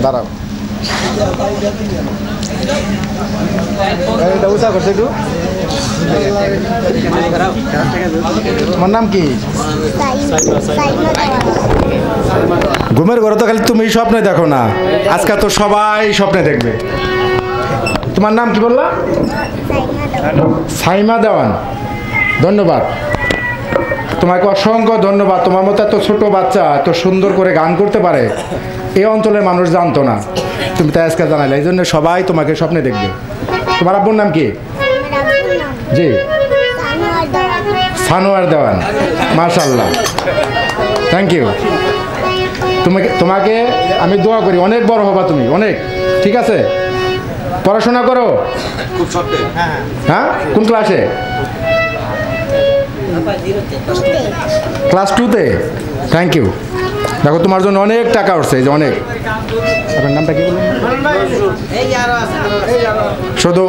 দাঁড়াও এটা উঁচা করছে একটু তোমার নাম কি ঘুমের ঘরে তো খালি তুমি স্বপ্নে দেখো না আজকে তো সবাই স্বপ্নে দেখবে তোমার নাম কি বললা সাইমা দেওয়ান ধন্যবাদ তোমাকে অসংখ্য ধন্যবাদ তোমার মতো এত ছোট বাচ্চা এত সুন্দর করে গান করতে পারে এই অঞ্চলের মানুষ জানতো না তুমি তাই আজকে জানালে এই জন্য সবাই তোমাকে স্বপ্নে দেখবে তোমার আব্বুর নাম কি জি সানোয়ার দেওয়ান মাশাআল্লাহ থ্যাংক ইউ তোমাকে আমি দোয়া করি অনেক বড় হবা তুমি অনেক ঠিক আছে পড়াশোনা করো হ্যাঁ কোন ক্লাসে ক্লাস 2-তে থ্যাংক ইউ দেখো তোমার জন্য অনেক টাকা উঠছে এই যে অনেক আপনার নামটা কি বললেন শুধু